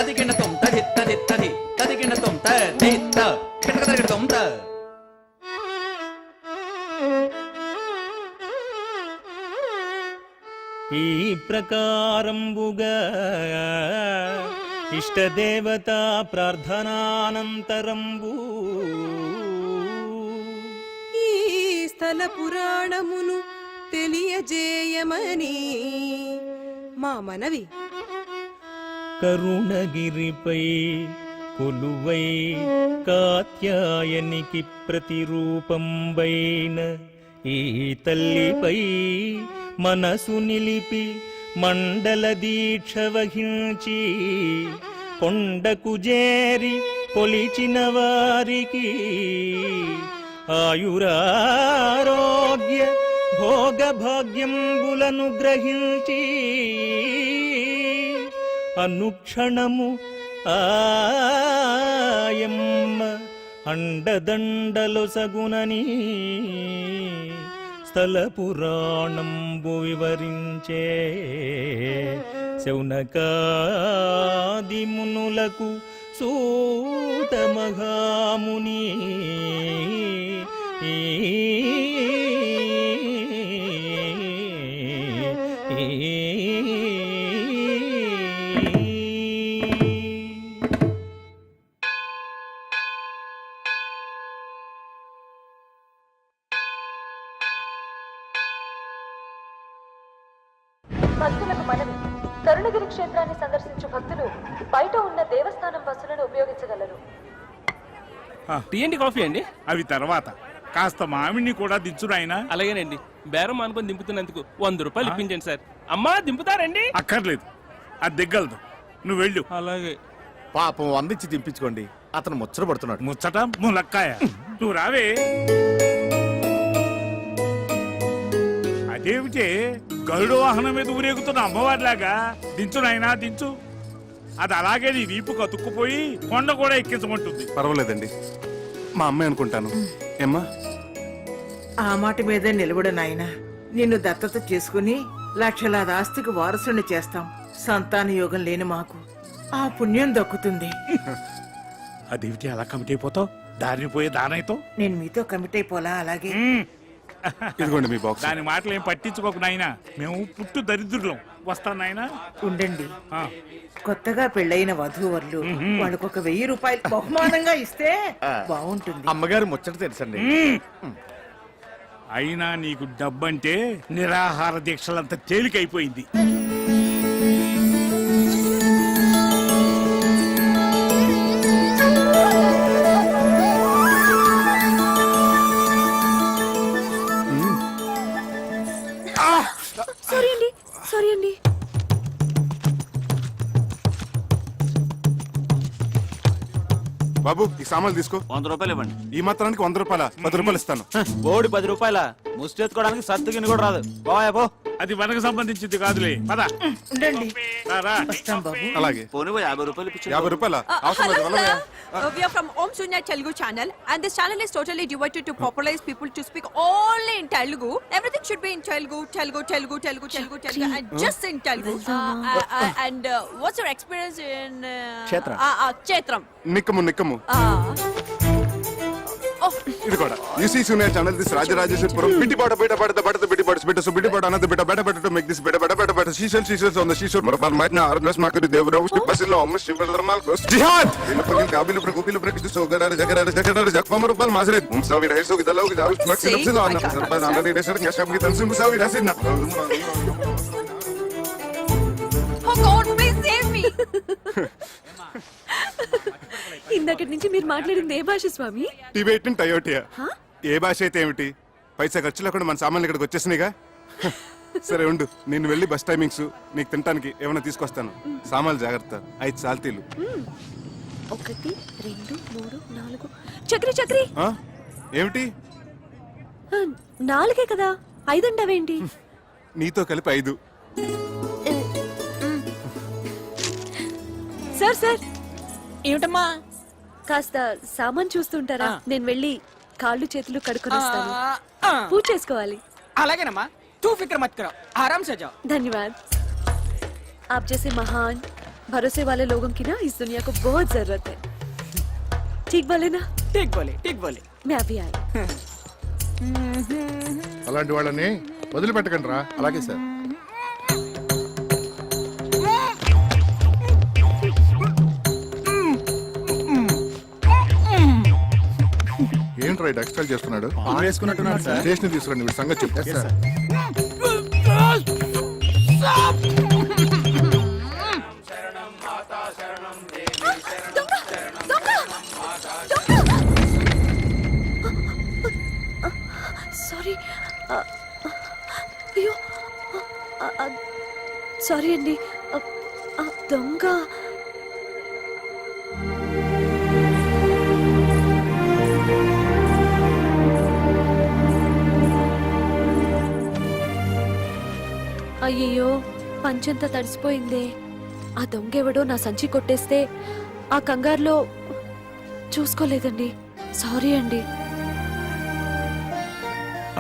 తదికిణతం తది తదికిణతం తదికిణతం త. ఈ ప్రకారంబుగా ఇష్టదేవతా ప్రార్థనానంతరంబు ఈ స్థల పురాణమును తెలియజేయమని మా మనవి. కరుణగిరిపై కొలువై కాత్యాయనికి ప్రతిరూపంబైన ఈ తల్లిపై మనసు నిలిపి మండల దీక్ష వహించి కొండకు చేరి కొలిచిన వారికి ఆయురారోగ్య భోగ భాగ్యంబులను గ్రహించి అనుక్షణము ఆయమ్మ అండదండలు సగునని స్థల పురాణంబు వివరించే శౌనకాది మునులకు సూత మహాముని. భక్తులకు మనవి. కరుణగిరి క్షేత్రాన్ని సందర్శించు భక్తులు బయట ఉన్న దేవస్థానం బస్సులను ఉపయోగించగలరు. టీ అండి, కాఫీ అండి? అవి తర్వాత కాస్త మామిడిని కూడా దించు నాయనా. అలాగేనండి. బేరం అనుకుని దింపుతున్నందుకు 100 రూపాయలు ఇప్పించండి సార్. అమ్మా దింపుతారండి? అక్కర్లేదు, అది దిగ్గలదు, నువ్వు వెళ్ళు. అలాగే. పాపం అందించి దింపించుకోండి, అతను ముచ్చట పడుతున్నాడు. ముచ్చట ములక్కాయ, నువ్వు రావే. అదేమిటే గరుడు వాహనం మీద ఊరేగుతున్న అమ్మవారిలాగా దించు నాయనా, దించు. అది అలాగే నీ వీపు కతుక్కుపోయి కొండ కూడా ఎక్కించమంటుంది. పర్వాలేదండి, మా అమ్మాయి అనుకుంటాను. ఏమ్మా, ఆ మాట మీదే నిలబడు నాయనా. నిన్ను దత్తత చేసుకుని లక్షలాది ఆస్తికి వారసుని చేస్తాం. సంతాన యోగం లేని మాకు ఆ పుణ్యం దక్కుతుంది. అదేమిటి అలా కమిటీ అయిపోతావు? దారిని పోయే దానైతో నేను మీతో కమిట్ అయిపోలా. అలాగే ఇదిగోండి మీ బాక్స్. దాని మాటలు ఏం పట్టించుకోకు నాయనా, మేము పుట్టు దరిద్రులం. వస్తాను నాయనా. ఉండండి, కొత్తగా పెళ్ళైన వధూవరులు వాళ్ళకొక 1000 రూపాయలు బహుమానంగా ఇస్తే బాగుంటుంది. అమ్మగారు ముచ్చట తెలుసండి. అయినా నీకు డబ్బంటే నిరాహార దీక్షలంతా తేలికైపోయింది. సారీ అండి. బాబు, ఈ సామాన్లు తీసుకో. 100 రూపాయలు ఇవ్వండి. ఈ మాత్రానికి 100 రూపాయల? 10 రూపాయలు ఇస్తాను. బోడి 10 రూపాయల ముష్టెత్తుకోవడానికి సత్తుకిని కూడా రాదు. పోయాపో. అది మనకు సంబంధించింది కాదులే, పద. ఉండండి, రారా. వస్తాం బాబు. అలాగే. పోనీ 50 రూపాయలు ఇప్పించు. 50 రూపాయల? We are from Om Sunya Telugu channel, and this channel is totally devoted to popularize people to speak only in Telugu. Everything should be in Telugu, and just in Telugu. And what's your experience in Kshetram? నిక్కము. ఇది కూడా UC సూనియా channel. This రాజరాజేశ్వరపురం బిడ్డిపాట బిడ్డిపాట అన్నది బిడ్డ to make this బిడ్డ సీసల్స్ on the సీసోర్ మరపర్ మైట్నా ఆర్గ్నస్ మాకరి Devarao బసిలో అమ్మ శివధర్మాల్ కోస్ జిహాద్ ఇనపగిన కాబిలు ప్రకోపిలు ప్రకిసు సోగడార జగడార జక్వమరు పల్ మాసరే ముసావి రైసో గిదలో గిదావు స్మక్సిలో అన్న సర్బన్ అందరి దేశర్ యశం గిదన్ ముసావి రసిన. Oh God, please save me. ఇందాకటి నుంచి మీరు మాట్లాడింది ఏ భాష స్వామి? టిబెటన్ టయోటియా. ఏ భాష అయితే ఏమిటి, పైసా ఖర్చు లేకుండా మన సామాన్లు ఇక్కడికి వచ్చేసినాయిగా. సరే ఉండు, నేను వెళ్ళి బస్ టైమింగ్స్ నీకు తినడానికి ఏమైనా తీసుకొస్తాను. సామాన్లు జాగ్రత్త. 5 సాల్తీలు. 1 2 3 4 చక్రి ఏమిటి? 4 కదా, 5 అంటావేంటి? నీతో కలిపి 5. సార్ ఏమిటమ్మా? కాస్త సామాన్ చూస్తుంటారా? నేను వెళ్ళి కాళ్ళు చేతులు కడుక్కొని వస్తాను. పూజ చేసుకోవాలి. అలాగేనమ్మా, తూ ఫిక్ర మత్ కరో, ఆరామ్ సే జాओ. धन्यवाद. आप जैसे महान भरोसे वाले लोगों की ना इस दुनिया को बहुत जरूरत है. ठीक बोले ना? టిక్ బోలే मैं अभी आई. అలాంటి వాళ్ళని వదిలిపెట్టకండి రా. అలాగే సార్. ఏంట్రా టెక్స్టైల్ చేస్తున్నాడు? వేసుకున్నట్టున్నాడు సార్. స్టేషన్ తీసుకురండి, వీడి సంగతి చెప్పు. Sir sorry. అయ్యో సారీ అండి. దొంగ అయ్యయ్యో పంచంతా తడిసిపోయిందే. ఆ దొంగెవడో నా సంచి కొట్టేస్తే ఆ కంగారులో చూసుకోలేదండి. సారీ అండి.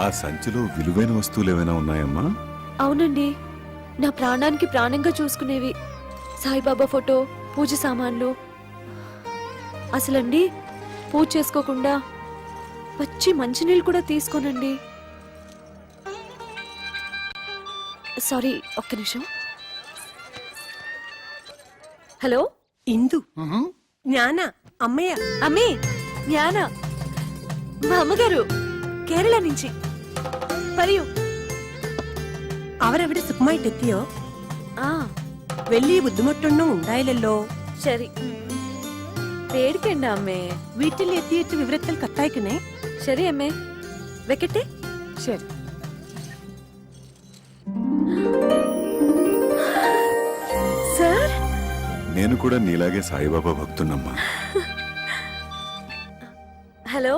ఆ సంచిలో విలువైన వస్తువులు ఏమైనా ఉన్నాయమ్మా? అవునండి, నా ప్రాణానికి ప్రాణంగా చూసుకునేవి. సాయిబాబా ఫోటో, పూజ సామాన్లు. అసలండి పూజ చేసుకోకుండా వచ్చి మంచినీళ్ళు కూడా తీసుకోనండి. సారీ, ఒక్క నిమిషం. హలో ఇందు జ్ఞాన అమ్మయ్య. అమ్మి జ్ఞాన, మా అమ్మగారు കേരള నుంచి. പറയൂ. അവരവിടെ സുഖമായിട്ടെത്തിയോ? ആ വലിയ ബുദ്ധിമുട്ടൊന്നും ഉണ്ടായില്ലല്ലോ? ശരി, പേടിക്കണ്ട അമ്മേ. വീട്ടിലെത്തിയിട്ട് വിവരത്തിൽ കത്തയക്കണേ. ശരി അമ്മേ, വെക്കട്ടെ. ശരി. సార్, నేను కూడా నీలాగే సాయిబాబా భక్తున్నమ్మా. హలో.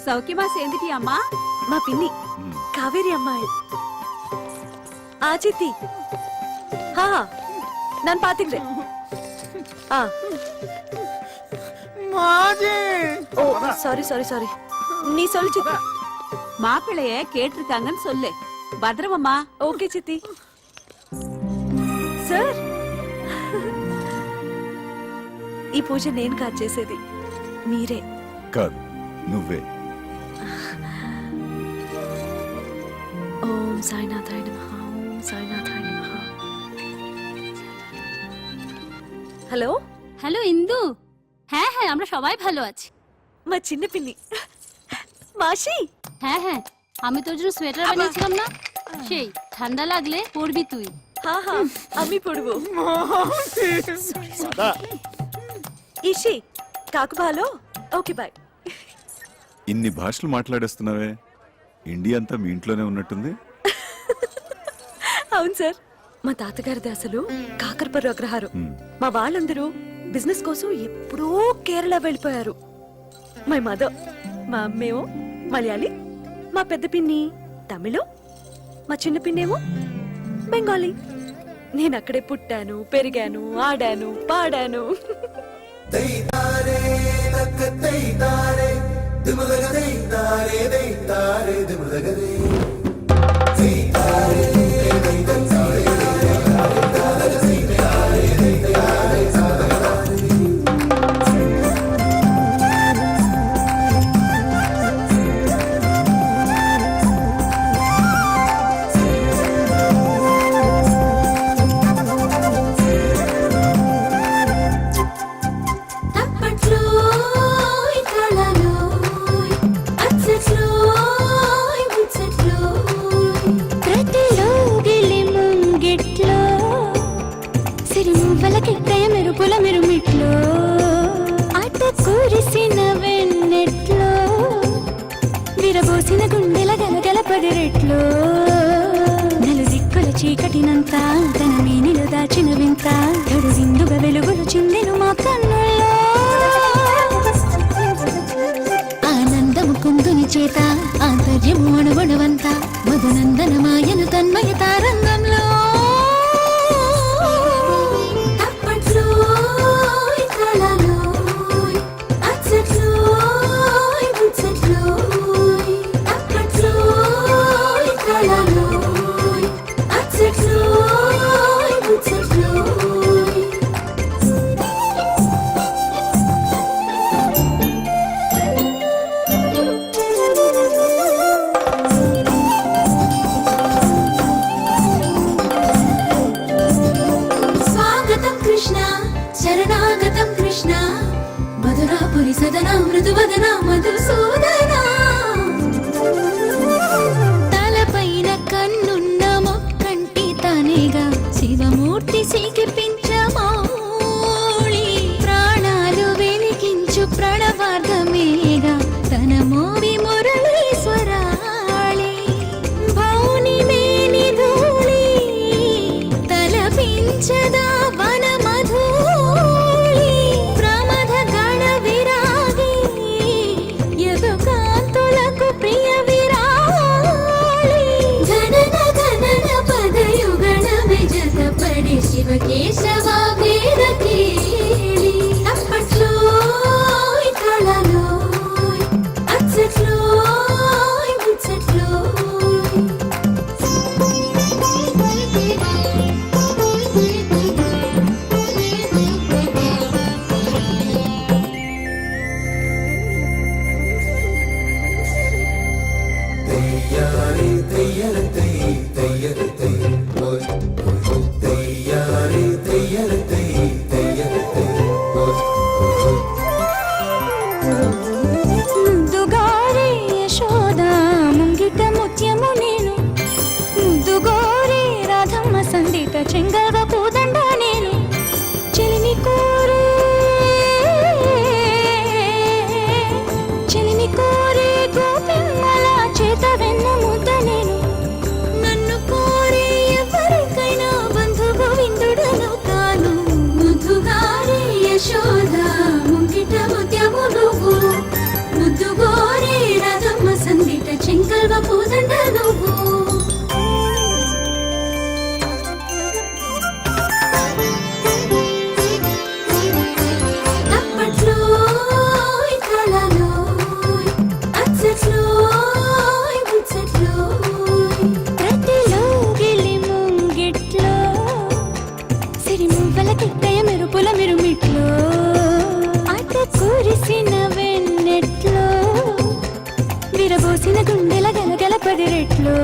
సౌఖ్యమా సేందిటి అమ్మా? మా పిన్ని కావేరి అమ్మాయి. ఆ చిత్తి. హా ನಾನು ಪಾತಿದ್ದೆ. ஓ சாரி சாரி சாரி. நீ சொல்லு சித்தி. மாப்பிள்ளைய கேட்டிருக்காங்கன்னு சொல்லு. பத்திரமம்மா. ఓకే చిత్తి. సార్, ఈ పూజ నేను కాదు చేసేది, మీరే. కాదు, నువ్వే. ఓం సాయినాథాయ నమః. ఓం సాయినాథాయ నమః. হ্যালো হ্যালো ইন্দু, হ্যাঁ হ্যাঁ আমরা সবাই ভালো আছি। মা চিన్న পিন্নি মাসি। হ্যাঁ হ্যাঁ আমি তোর জন্য সোয়েটার বানিয়েছিলাম না, সেই ঠান্ডা লাগলে পরবি তুই। হ্যাঁ হ্যাঁ আমি পরবো। ఇషి కాకు భాలో. Okay bye. ఇన్ని భాషలు మాట్లాడేస్తున్నావే, ఇండియా అంతా మీ ఇంట్లోనే ఉన్నట్టుంది. అవును సార్, మా తాతగారిది అసలు కాకరపర్రు అగ్రహారం. మా వాళ్ళందరూ బిజినెస్ కోసం ఎప్పుడో కేరళ వెళ్ళిపోయారు. మై మదర్, మా అమ్మేమో మలయాళీ, మా పెద్ద పిన్ని తమిళం, మా చిన్న పిన్నేమో బెంగాలీ. నేను అక్కడే పుట్టాను, పెరిగాను, ఆడాను, పాడాను. విరబోసిన గుండెల గలగల పదిరెట్లో నలుదిక్కుల చీకటినంత తన మేనిలో దాచిన వింత గడు విందుగా వెలుగులు చిందెను మా కన్నుల్లో. ఆనందము కుందుని చేత ఆంతర్యము అణువణువంత మధునందన మాయను తన్మయ తారంగంలో. మణి సదనా మృదువదనా మధుసూదనా తలపైన కన్నున్న మొక్కంటి తనేగా శివమూర్తి సిగిపించమౌళి ప్రాణాలు వెలిగించు ప్రణవార్గమేగా తన మోవి మురళీశ్వరాళి భౌని మేని ధూళి తలపించదా వన మధూళి ప్రమథ గణ విరాగి యదుకాంతులకు ప్రియ విరాళి గణన గణన పదయుగణ విజత పడి శివ కేశవ వేద కేళి అప్పట్లో కళలో అచ్చట్లో ముచ్చట్లో ముద్దుగారే యశోద ముంగిట ముత్యము నేను ముద్దుగోరే రాధమ్మ సందిట చెంగల్వ పూదండ నేను చెలిమి కోరే గోపిమ్మల చేత వెన్న ముద్ద నేను నన్ను కోరే ఎవరికైనా బంధు గోవిందుడను కాను ముద్దుగారే యశోద ముంగిట ముత్యము నువ్వు ముద్దుగోరే రాధమ్మ సందిట చెంగల్వ పూదండ నువ్వు అప్పట్లో కళలో అచ్చట్లో ముచ్చట్లో ప్రతిలో గిలి ముంగిట్లో సిరిమువ్వల కిట్టయ మెరుపుల మిరుమిట్లో అట కురిసిన వెన్నెట్లో విరబోసిన గుండెల గలగల పదిరెట్లో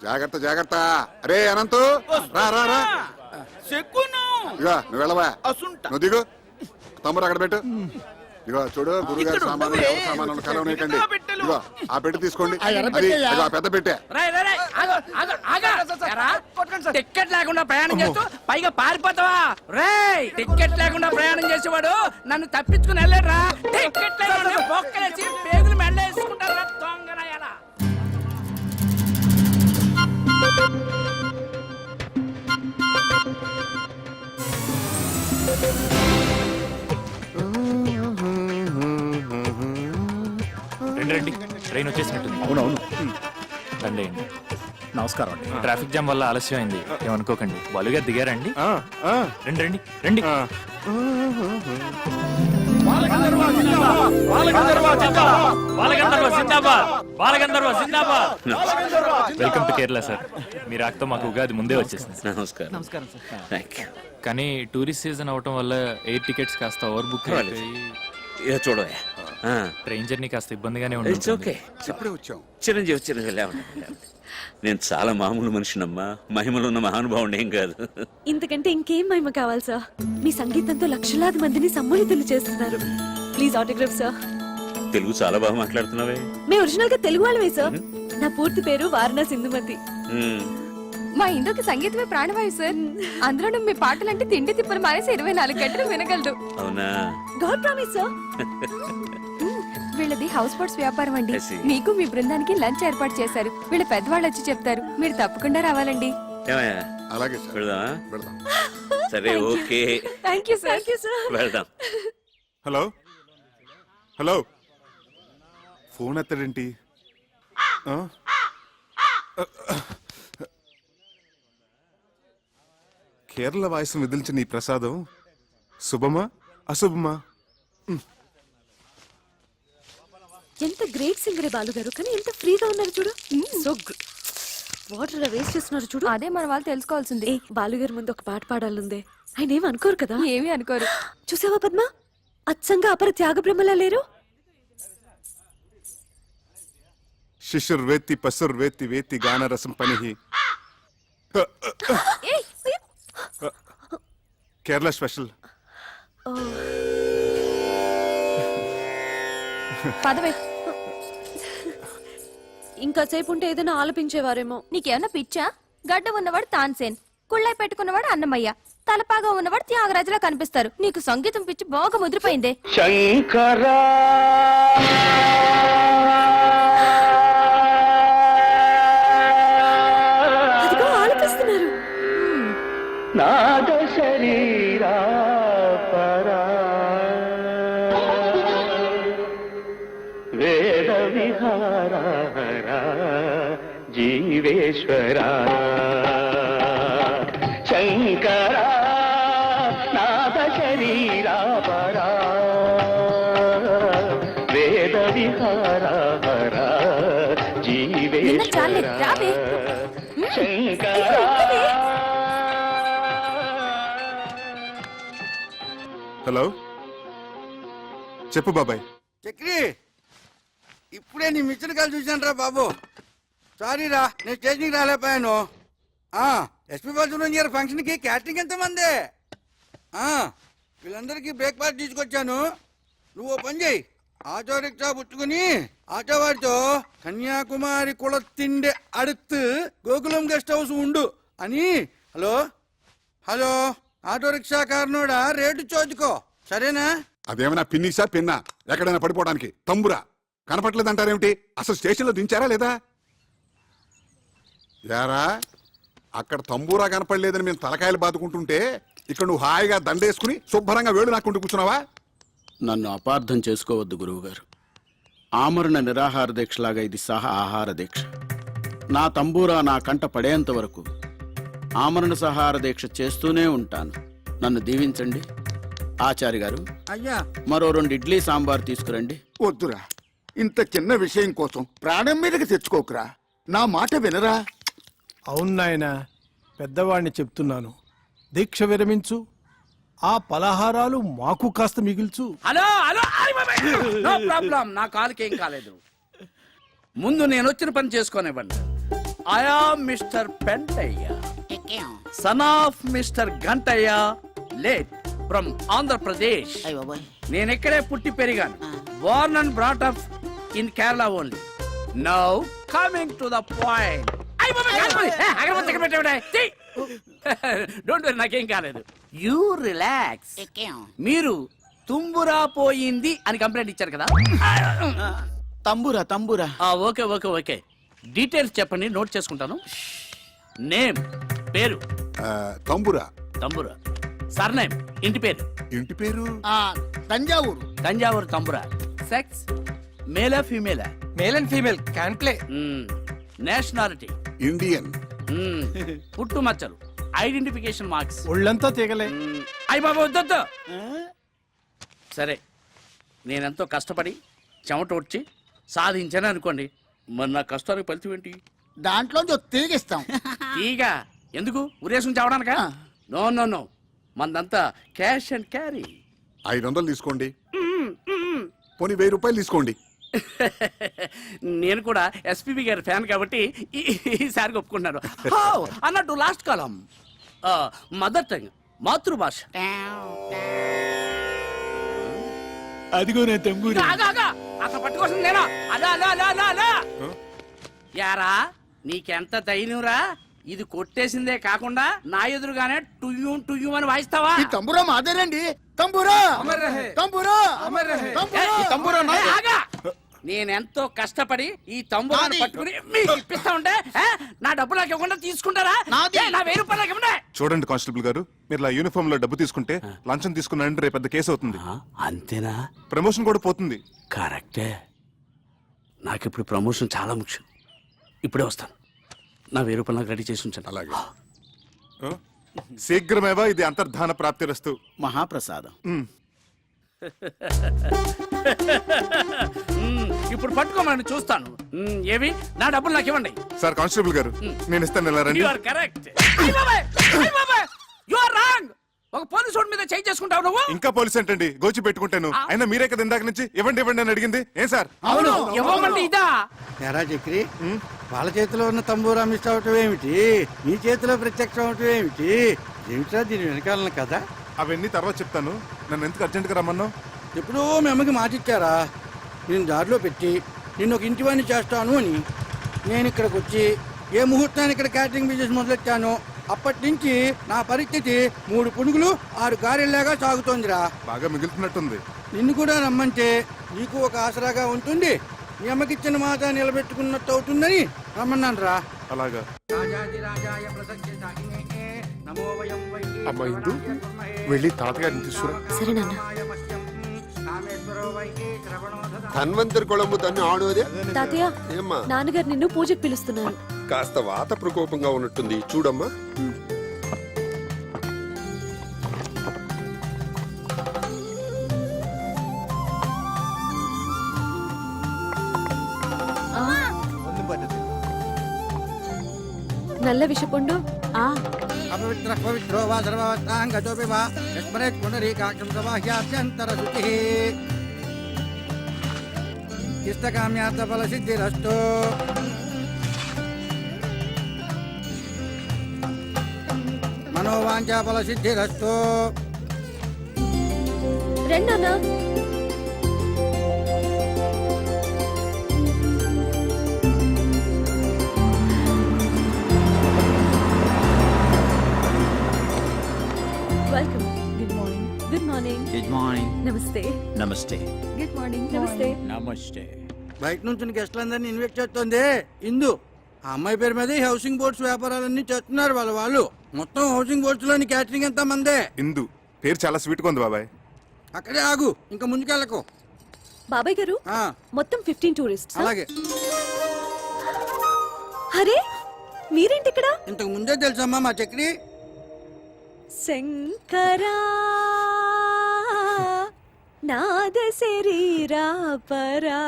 జాగ్రత్త జాగ్రత్త అరే అనంతు రా రా రా ఇగో నువ్వు వెళ్ళవా నువ్వు దిగు తమ్ముడు అక్కడ పెట్టు ఇగో చూడు గురుగారి సామాను ఎవరి సామాను కలవనీయకండి ఇగో ఆ పెట్టి తీసుకోండి అది ఇగో ఆ పెద్ద పెట్టే టికెట్ లేకుండా ప్రయాణం చేస్తూ పైగా పారిపోతావా రేయ్ టికెట్ లేకుండా ప్రయాణం చేసేవాడు నన్ను తప్పించుకుని వెళ్ళాడురా టికెట్ లేకుండా బొక్కలేసి పేగులు మెళ్ళేసుకుంటారా దొంగరాయాలా రండి రండి ట్రైన్ వచ్చేసినట్టుంది అవునవును రండి అండి నమస్కారం అండి ట్రాఫిక్ జామ్ వల్ల ఆలస్యం అయింది ఏమనుకోకండి బాలుగా దిగారండి రండి రండి రండి వెల్కమ్ టు కేరళ సార్ మీ రాకతో మాకు ఉగాది ముందే వచ్చేసింది నమస్కారం కానీ టూరిస్ట్ సీజన్ అవటం వల్ల ఎయిర్ టికెట్స్ కాస్త ఓవర్ బుక్ చూడవే ట్రైన్ జర్నీ కాస్త ఇబ్బందిగానే ఉంటుంది ఇప్పుడే వచ్చాం చిరంజీవి నేను చాలా మామూలు మనిషినమ్మా మహిమలో ఉన్న మహానుభావుడు ఏం కాదు ఇంతకంటే ఇంకేం మహిమ కావాలి సార్ మీ సంగీతంతో లక్షలాది మందిని సమ్మోహితులు చేస్తున్నారు ప్లీజ్ ఆటోగ్రాఫ్ సార్ తెలుగు చాలా బాగా మాట్లాడుతున్నావే మేము ఒరిజినల్ గా తెలుగు వాళ్ళమే సార్ నా పూర్తి పేరు వారణాసి ఇందుమతి మా ఇందుకి సంగీతమే ప్రాణవాయు సార్ అందులో మీ పాటలంటే తిండి తిప్పలు మానేసి 24 గంటలు వినగలదు అవునా గాడ్ ప్రామిస్ సార్ వీళ్ళది హౌస్ బోట్స్ వ్యాపారం అండి I see. మీకు మీ బృందానికి లంచ్ ఏర్పాటు చేశారు వీళ్ళ పెద్దవాళ్ళు వచ్చి చెప్తారు మీరు తప్పకుండా రావాలండి ఏమయ్యా అలాగే సార్ వెళదామా వెళ్దాం సరే ఓకే థ్యాంక్ యూ సార్ వెళ్దాం హలో హలో ఫోన్ ఎత్తడేంటి ఆ? కేరళ వాయిస్ విదిల్చిన ఈ ప్రసాదం శుభమా అశుభమా ఎంత గ్రేట్ సింగరే బాలు గారు కానీ ఎంత ఫ్రీగా ఉన్నారు చూడు సో వాటర్ వేస్ట్ చేస్తున్నారు చూడు అదే మన వాళ్ళు తెలుసుకోవాల్సింది ఏ బాలు గారి ముందు ఒక పాట పాడాలందే ఆయన ఏమి అనుకోరు కదా ఏమీ అనుకోరు చూసావా పద్మ అచ్చంగా అపర త్యాగ బ్రహ్మలా లేరు శిశుర్వేత్తి పశుర్వేత్తి వేత్తి గానరసం పనిహి కేరళ స్పెషల్ పదవే. ఇంకా సేపు ఉంటే ఏదైనా ఆలపించేవారేమో. నీకేమన్నా పిచ్చా? గడ్డ ఉన్నవాడు తాన్సేన్, కుళ్ళై పెట్టుకున్నవాడు అన్నమయ్య, తలపాగా ఉన్నవాడు త్యాగరాజులా కనిపిస్తారు. నీకు సంగీతం పిచ్చి బాగా ముదిరిపోయిందే. అదిగో ఆలపిస్తున్నారు. జీవేశ్వరా శంకర నాద శరీరా పరా వేద విహారా జీవేశ్వరా శంకర. హలో చెప్పు బాబాయ్. చక్రి, ఇప్పుడే నీ మిషన్ కాల్ చూశాను రా బాబు. సారీ రా, నేను స్టేషన్కి రాలేకపోయాను. ఎస్పీ బాలసుబ్రహ్మణ్యం గారి ఫంక్షన్కి క్యాటరింగ్ ఎంతమంది? వీళ్ళందరికీ బ్రేక్ఫాస్ట్ తీసుకొచ్చాను. నువ్వు ఓ పని చేయి, ఆటో రిక్షా పుచ్చుకుని ఆటో వాడితో కన్యాకుమారి కుల తిండి అడుతు గోకులం గెస్ట్ హౌస్ ఉండు అని. హలో హలో, ఆటో రిక్షా కారణోడా రేటు చోదుకో, సరేనా? అదేమైనా పిన్నిసా పిన్నా ఎక్కడైనా పడిపోవడానికి తంబురా కనపట్లేదంటారేమిటి? అసలు స్టేషన్లో దించారా లేదా? యారా, అక్కడ తంబూరా కనపడలేదని మేము తలకాయలు బాదుకుంటుంటే ఇక్కడ నువ్వు హాయిగా దండేసుకుని శుభ్రంగా వేడు నాకుంటూ కూర్చున్నావా? నన్ను అపార్థం చేసుకోవద్దు గురువుగారు. ఆమరణ నిరాహార దీక్షలాగా ఇది సహా ఆహార దీక్ష. నా తంబూరా నా కంట పడేంత వరకు ఆమరణ సహార దీక్ష చేస్తూనే ఉంటాను. నన్ను దీవించండి. ఆచార్య గారు, అయ్యా మరో 2 ఇడ్లీ సాంబార్ తీసుకురండి. వద్దురా, ఇంత చిన్న విషయం కోసం ప్రాణం మీదకి తెచ్చుకోకురా. నా మాట వినరా? అవును నాయనా, పెద్దవాడిని చెప్తున్నాను. దీక్ష విరమించు, ఆ పలహారాలు మాకు కాస్త మిగిల్చు. హలో హలో, నో ప్రాబ్లం, నా కాలుకి ఏం కాలేదు. ముందు నేను వచ్చిన పని చేసుకోనివ్వండి. I am mister Pentayya, son of mister Gantayya, late from Andhra Pradesh. నేను ఇక్కడే పుట్టి పెరిగాను. Born and brought up in Kerala only. Now coming to the point. Don't worry, నాకేం కాలేదు. You relax. మీరు తుంబురా పోయింది అని కంప్లైంట్ ఇచ్చారు కదా? తంబురా తంబురా. ఓకే ఓకే ఓకే, డీటెయిల్స్ చెప్పండి, నోట్ చేసుకుంటాను. నేమ్, పేరు? తంబురా. తంబురా. సర్నేమ్, ఇంటి పేరు? ఇంటి పేరు తంజావూరు. తంజావూరు తంబురా. సెక్స్, మేలా ఫీమేలా? Male and female can play. Nationality? Indian. పుట్టు మచ్చలు, ఐడెంటిఫికేషన్ మార్క్స్? ఒళ్ళంతా తీగలే. అయ్య బాబా వద్దొద్దు. సరే, నేనెంతో కష్టపడి చెమట వచ్చి సాధించాను అనుకోండి, మరి నా కష్టానికి ఫలితం ఏంటి? దాంట్లో తీగిస్తాం. ఈగ ఎందుకు? ఉరేసం చావడానికా? నో నో నో, మందంతా క్యాష్ అండ్ క్యారీ. 500 తీసుకోండి, పోనీ 1000 రూపాయలు తీసుకోండి. నేను కూడా ఎస్పీబీ గారి ఫ్యాన్ కాబట్టి ఈసారి ఒప్పుకుంటున్నాను. అన్నట్టు లాస్ట్ కాలం, మదర్ టంగ్, మాతృభాష. అదిగో నేను తంబూరి. అసలు పట్టుకోసం నేనా? అలా అలా అలా అలా అలా. యారా, నీకెంత ధైర్యంరా? ఇది కొట్టేసిందే కాకుండా నా ఎదురుగానే టుయ్యూ టుయ్యూ అని వాయిస్తావా? ఈ తంబురా మాదేనండి. తంబురా తంబురా ఆగా! నేనెంతో కష్టపడి ఈ తంబురాన్ని పట్టుకుని మీకు ఇప్పిస్తా ఉంటే నా డబ్బు నాకు ఇవ్వకుండా తీసుకుంటారా? నా 1000 రూపాయలు నాకు ఇవ్వండి. చూడండి కానిస్టేబుల్ గారు, మీరు ఇలా యూనిఫామ్ లో డబ్బు తీసుకుంటే లంచం తీసుకున్నారంటే రేపు పెద్ద కేసు అవుతుంది. అంతేనా? ప్రమోషన్ కూడా పోతుంది. కరెక్టే. నాకు ఇప్పుడు ప్రమోషన్ చాలా ముఖ్యం. ఇప్పుడే వస్తాను. నా 1000 రూపాయలు నాకు రెడీ చేసి ఉంచండి. అలాగే. శీఘ్రమేవా ఇది అంతర్ధాన ప్రాప్తిరస్తు. మహాప్రసాదం. ఇప్పుడు పట్టుకోమని చూస్తాను. ఏవి? నా డబ్బులు నాకు ఇవ్వండి. సార్ కానిస్టేబుల్ గారు, నేను ఇస్తాను. ఎలా రండి. You are correct. You are wrong. ఒక పోలీసు వాడి మీద చేయి చేసుకుంటావు నువ్వు. ఇంకా పోలీస్ ఏంటండి, గోచి పెట్టుకుంటాను. అయినా మీరే కదా ఇందాక నుంచి ఇవ్వండి ఇవ్వండి అని అడిగింది. ఏం సార్? అవును, ఇవ్వమంటే ఇదా? ఎరా చక్రి, వాళ్ళ చేతిలో ఉన్న తంబూరా మిస్ అవటం ఏమిటి? నీ చేతిలో ప్రత్యక్షం అవటం ఏమిటి? ఏమిటా దీని వెనకాలన కదా? అవన్నీ తర్వాత చెప్తాను. నన్ను ఎందుకు అర్జెంట్గా రమ్మన్నావు? ఎప్పుడో మీ అమ్మకి మాట ఇచ్చారా నేను దారిలో పెట్టి నిన్ను ఒక ఇంటివాణ్ణి చేస్తాను అని. నేను ఇక్కడికి వచ్చి ఏ ముహూర్తాన్ని ఇక్కడ క్యాటరింగ్ బిజినెస్ మొదలెట్టానో అప్పటి నుంచి నా పరిస్థితి 3 పునుగులు 6 గారెల్లాగా సాగుతోందిరా. బాగా మిగులుతున్నట్టుంది. నిన్ను కూడా రమ్మంటే నీకు ఒక ఆసరాగా ఉంటుంది, మీ అమ్మకిచ్చిన మాట నిలబెట్టుకున్నట్టు అవుతుందని రమ్మన్నాను రా. అలాగా. అమ్మా ఇందు, వెళ్ళి తాతగారిని తీసుకురా. సరే నాన్న. ధన్వంతరి కొళంబు తన్ని ఆడోదే. తాతయ్య, ఏమ్మా? నాన్నగారు నిన్ను పూజకు పిలుస్తున్నారు. కాస్త వాత ప్రకోపంగా ఉన్నట్టుంది, చూడమ్మా. నల్ల విషపుండు. అపవిత్ర పవిత్రో వా సర్వవత్తాంగతోపి వా యస్మరేత్ పునరీకాక్షం సబాహ్యాభ్యంతర శుచిః ఇష్టకామ్యార్థ ఫల సిద్ధిరస్తు. మనోవాంఛా ఫల సిద్ధిరస్తు. రండి నాన్న. Welcome. Good morning. Good morning. Good morning. నమస్తే. నమస్తే. Good morning. నమస్తే. నమస్తే. బయట నుంచి గెస్ట్లందరినీ ఇన్వైట్ చేస్తుంది ఇందు. ఆ అమ్మాయి పేరు మీద ఈ హౌసింగ్ బోర్డ్స్ వ్యాపారాలన్నీ చేస్తున్నారు వాళ్ళు. మొత్తం హౌసింగ్ బోర్డ్స్ లోని క్యాటరింగ్ ఎంత మందే. ఇందు పేరు చాలా స్వీట్ గా ఉంది బాబాయ్. అక్కడే ఆగు, ఇంకా ముందుకెళ్ళకు. బాబాయ్ గారు, మొత్తం 15 టూరిస్ట్. అలాగే. అరే మీరేంటి ఇక్కడ? ఇంతకు ముందే తెలుసమ్మా మా చక్రి. శంకరా నాద శరీరా పరా.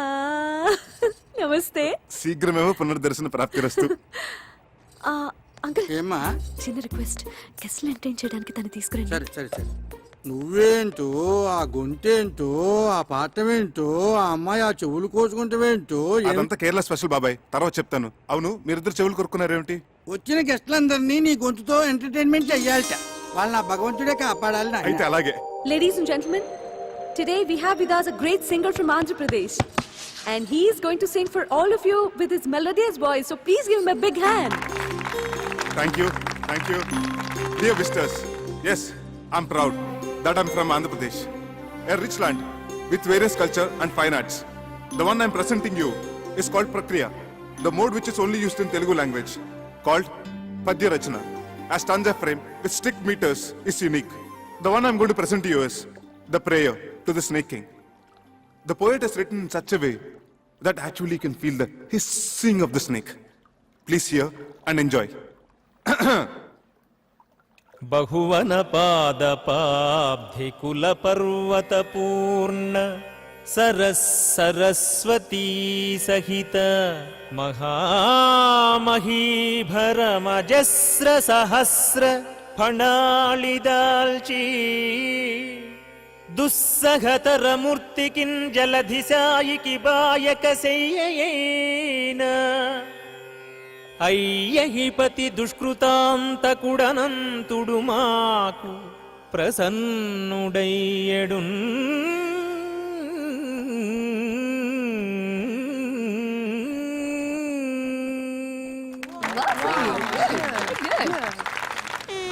నమస్తే. శీఘ్రమేమో పునర్దర్శన ప్రాప్తిరస్తు. అంకుల్, ఏమ్మా? చిన్న రిక్వెస్ట్, గెస్ట్లు ఎంటర్టైన్ చేయడానికి తను తీసుకురండి. సరే సరే సరే. నువ్వేంటో, ఆ గొంతేంటో, ఆ పాఠమేంటో, ఆ అమ్మాయి ఆ చెవులు కోసుకుంటావేంటో. అదంతా కేరళ స్పెషల్ బాబాయ్, తర్వాత చెప్తాను. అవును, మీరిద్దరు చెవులు కొరుకున్నారేమిటి? వచ్చిన గెస్ట్లందరినీ నీ గొంతుతో ఎంటర్టైన్మెంట్ చెయ్యాలట. వాళ్ళు నా భగవంతుడే కాపాడాలి. అయితే అలాగే. Ladies and gentlemen, today we have with us a great singer from Andhra Pradesh. And he is going to sing for all of you with his melodious voice. So please give him a big hand. Thank you. Thank you. Dear visitors, yes, I'm proud that I'm from Andhra Pradesh, a rich land with various culture and fine arts. The one I'm presenting you is called Prakriya, the mode which is only used in Telugu language, called Padya Rachana. A stanza frame with strict meters is unique. The one I'm going to present to you is the prayer to the snake king. The poet has written in such a way that actually you can feel the hissing of the snake. Please hear and enjoy. బహువన పాదపాబ్ధి కుల పర్వత పూర్ణ సరస్వతీ సహిత మహామహీభరమజస్ర సహస్ర ఫణాళిదాల్చీ దుస్సహతర మూర్తికిన్ జలధిసాయికి బాయక శయ్యయేన అయ్యహిపతి దుష్కృతాంతకుడనంతుడు మాకు ప్రసన్నుడయ్యడున్.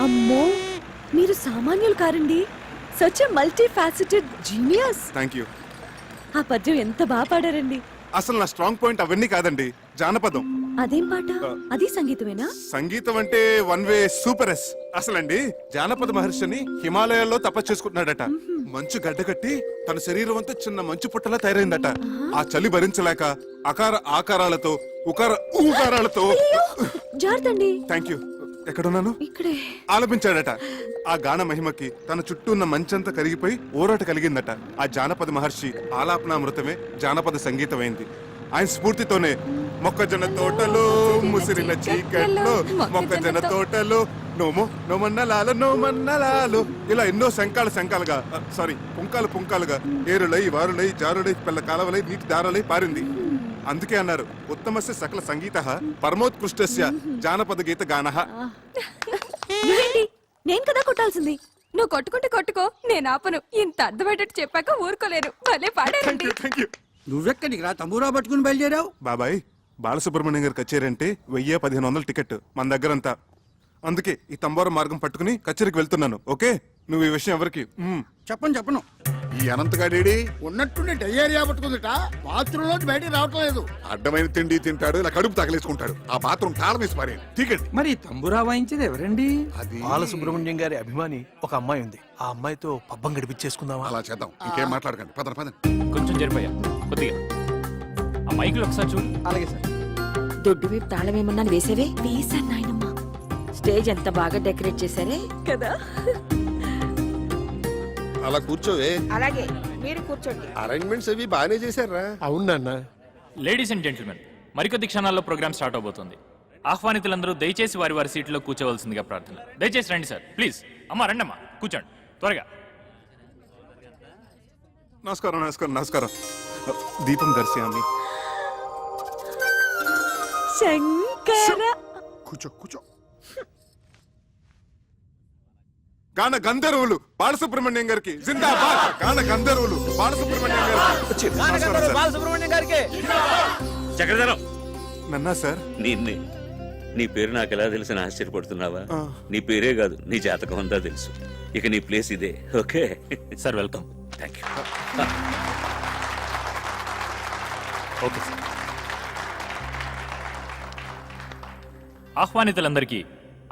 అమ్మో, మీరు సామాన్యులు కారండి. Such a multi faceted genius. Thank you. ఆ పద్యం ఎంత బాగా పాడారండి. అసలు నా స్ట్రాంగ్ పాయింట్ అవన్నీ కాదండి, జానపదం. అదేం పాట? అది సంగీతమేనా? సంగీతం అంటే వన్ వే సూపర్ ఎస్. అసలండి జానపద మహర్షిని హిమాలయాల్లో తపస్సు చేసుకుంటున్నాడట. మంచు గడ్డకట్టి తన శరీరం అంతా చిన్న మంచు పుట్టలా తయారైందట. ఆ చలి భరించలేక అకార ఆకారాలతో ఉకార ఊకారాలతో జార్తండి. Thank you. ఎక్కడున్నాను? ఇక్కడే. ఆలపించాడట. ఆ గాన మహిమకి తన చుట్టూ ఉన్న మంచంతా కరిగిపోయి ఊరాట కలిగిందట. ఆ జానపద మహర్షి ఆలాపనామృతమే జానపద సంగీతమైంది. ఆయన స్ఫూర్తితోనే మొక్కజొన్న తోటలో ముసిరిన చీకట్లో మొక్కజొన్న తోటలో నోమో నోమన్నలాలు నోమన్నలాలు ఇలా ఎన్నో శంకాలుగా పుంకాలుగా ఏరులై వారులై జారులై పిల్ల కాలవలై నీటి దారలై పారింది. అందుకే అన్నారు ఉత్తమస్య సకల సంగీత పరమోత్కృష్టస్య జానపద గీత గానః. నువ్వేంటి? నేను కదా కొట్టాల్సింది. నువ్వు కొట్టుకుంటే కొట్టుకో, నేను ఆపను. ఇంత అర్థమయ్యేటట్టు చెప్పాక ఊరుకోలేరు. భలే పాడారండి. నువ్వెక్కడికి రా తమ్మురా పట్టుకుని బయలుదేరావు? బాబాయ్ బాలసుబ్రహ్మణ్యం గారి కచేరీ అంటే 1000-1500 టికెట్ మన దగ్గరంతా. అందుకే ఈ తంబోర మార్గం పట్టుకుని కచేరీకి వెళ్తున్నాను. ఓకే, నువ్వు ఈ విషయం ఎవరికి చెప్పను. ఈ అనంతగాడేడి ఉన్నట్టుండి డయేరియా పట్టుకుందిట. బాత్రూమ్ లో బయటికి రావటం లేదు. అడ్డమైన తిండి తింటాడు, ఇలా కడుపు తగలేసుకుంటాడు. ఆ బాత్రూమ్ తాళం వేసి పారేయండి. టికెట్ మరి తంబురా వాయించేది ఎవరండి? అది బాలసుబ్రహ్మణ్యం గారి అభిమాని ఒక అమ్మాయి ఉంది. ఆ అమ్మాయితో పబ్బం గడిపించేసుకుందామా? అలా చేద్దాం. ఇంకేం మాట్లాడకండి. పదండి. కొంచెం జరిపోయా కొద్దిగా. ఆ మైకులు ఒకసారి చూడు. అలాగే సార్. దొడ్డు వైపు తాళం ఏమన్నా వేసేవే? వేసాను నాయనమ్మ. స్టేజ్ ఎంత బాగా డెకరేట్ చేశారే కదా. అలా కూర్చోవే. అలాగే మీరు కూర్చోండి. అరేంజ్మెంట్స్ అవి బాగానే చేశారా? అవునన్నా. లేడీస్ అండ్ జెంటిల్మెన్, మరికొద్ది క్షణాల్లో ప్రోగ్రామ్ స్టార్ట్ అవబోతుంది. ఆహ్వానితులందరూ దయచేసి వారి వారి సీట్లో కూర్చోవలసిందిగా ప్రార్థన. దయచేసి రండి సార్, ప్లీజ్. అమ్మా రండమ్మా, కూర్చోండి త్వరగా. నమస్కారం. దీపం దర్శయామి. శంకర కూర్చో. గాన గంధర్వులు బాలసుబ్రహ్మణ్యం గారికి జిందాబాద్. గాన గంధర్వులు బాలసుబ్రహ్మణ్యం గారికి. బాలసుబ్రహ్మణ్యం గారికి చక్రధరం. నన్నా సార్? నిన్నే. నీ పేరు నాకు ఎలా తెలిసిన ఆశ్చర్యపడుతున్నావా? నీ పేరే కాదు, నీ జాతకం అంతా తెలుసు. ఇక నీ ప్లేస్ ఇదే. Okay sir, welcome. Thank you. Okay sir. ఆహ్వానితులందరికీ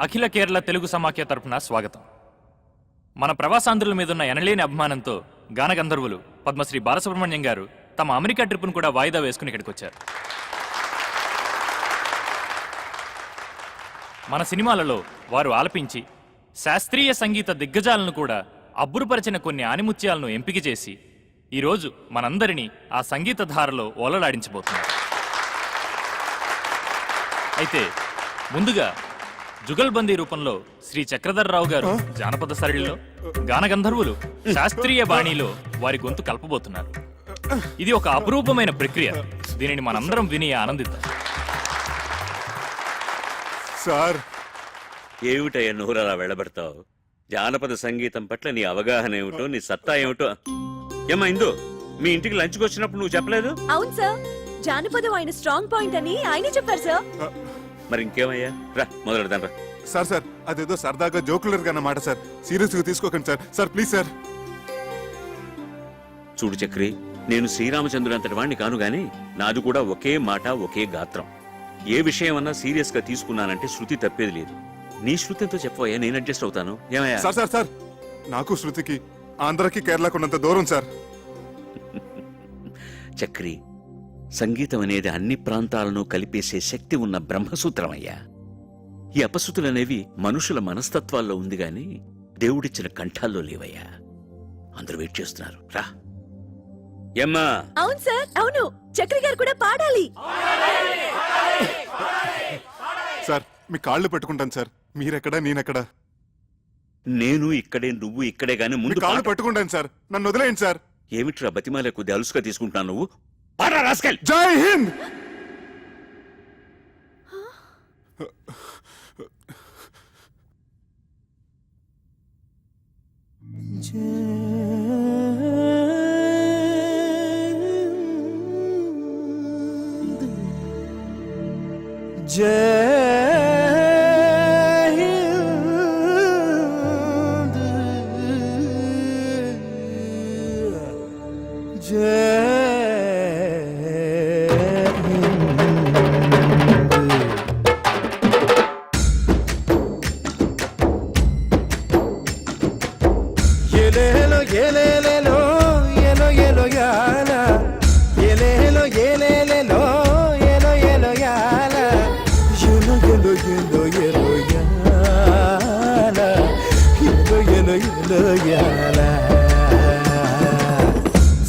అఖిల కేరళ తెలుగు సమాఖ్య తరపున స్వాగతం. మన ప్రవాసాంధ్రుల మీదున్న ఎనలేని అభిమానంతో గానగంధర్వులు పద్మశ్రీ బాలసుబ్రహ్మణ్యం గారు తమ అమెరికా ట్రిప్ను కూడా వాయిదా వేసుకుని ఇక్కడికి వచ్చారు. మన సినిమాలలో వారు ఆలపించి శాస్త్రీయ సంగీత దిగ్గజాలను కూడా అబ్బురుపరిచిన కొన్ని ఆనిముత్యాలను ఎంపిక చేసి ఈరోజు మనందరినీ ఆ సంగీత ధారలో ఓలలాడించబోతున్నారు. అయితే ముందుగా జుగల్బందీ రూపంలో శ్రీ చక్రధర్రావు గారు జానపద సరళిలో, గానగంధర్వులు శాస్త్రీయ బాణీలో వారి గొంతు కలపబోతున్నారు. ఇది ఒక అపురూపమైన ప్రక్రియ. దీనిని మనందరం విని ఆనందిద్దాం. సార్, ఏమిటయ్యా నోరు అలా వెళ్ళబడతావు? జానపద సంగీతం పట్ల నీ అవగాహన ఏమిటో, నీ సత్తా ఏమిటో. ఏమా ఇందు, మీ ఇంటికి లంచ్కి వచ్చినప్పుడు నువ్వు చెప్పలేదు? అవును సార్, జానపదం ఆయన స్ట్రాంగ్ పాయింట్ అని ఆయనే చెప్పారు సార్. మరి ఇంకేమయ్యా, రా మొదలెడదాం రా. సార్ అదేదో సరదాగా జోకులర్ అన్నమాట సార్. సీరియస్ గా తీసుకోకండి సార్ ప్లీజ్ సార్. చూడు చక్రి, నేను శ్రీరామచంద్రుడు అంతటి వాణ్ణి కాను గాని నాది కూడా ఒకే మాట, ఒకే గాత్రం. ఏ విషయం అన్నా సీరియస్ గా తీసుకున్నానంటే శృతి తప్పేది లేదు. నీ శృతి ఎంతో చెప్పవయ్యా, నేను అడ్జస్ట్ అవుతాను. ఏమయ్యా? సార్ నాకు శృతికి ఆంధ్రకి కేరళకు ఉన్నంత దూరం సార్. చక్రి, సంగీతం అనేది అన్ని ప్రాంతాలను కలిపేసే శక్తి ఉన్న బ్రహ్మసూత్రమయ్యా. ఈ అపశృతులనేవి మనుషుల మనస్తత్వాల్లో ఉంది గాని దేవుడిచ్చిన కంఠాల్లో లేవయ్యా. అందరూ వెయిట్ చేస్తున్నారు, రా. ఏమ్మా? అవును సార్, అవును. చక్రి గారు కూడా పాడాలి. సార్, మీ కాళ్ళు పెట్టుకుంటాను సార్. మీరెక్కడా, నేనెక్కడా? నేను ఇక్కడే, నువ్వు ఇక్కడే గాని ముందు కాళ్ళు పెట్టుకుంటాను సార్. నన్ను వదిలేయండి సార్. ఏమిట్రా బతిమాలే కొద్ది అలుసుగా తీసుకుంటున్నావు నువ్వు? పాడరా రాస్కెల్. జై హింద్.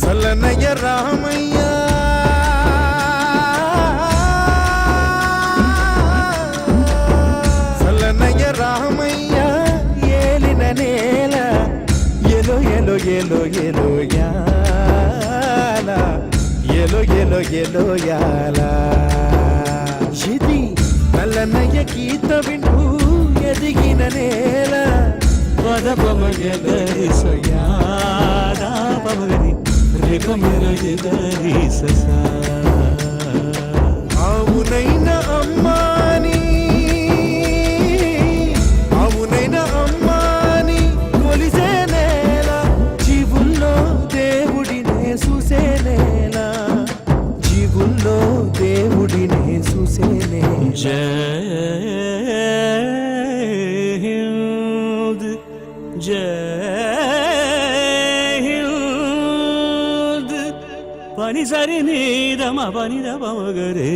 సల్లనయ్య రామయ్య సల్లనయ్య రామయ్య ఏలిన నేల ఎలో ఎలో ఎలో ఎలో యాల ఎలో ఎలో ఎలో యాల ఇది నల్లనయ్య గీత వింటూ ఎదిగిన నేల పద పమగరి సయాదా పమగరి రేప మెరగి గరి ససా అవునైనా అమ్మాని అవునైనా అమ్మాని కొలిసే నేల జీవుల్లో దేవుడినే చూసే నేల జీవుల్లో దేవుడినే చూసే నేల జయ హింద్ జయ హింద్ పని సరి నీదమ పని దమగరే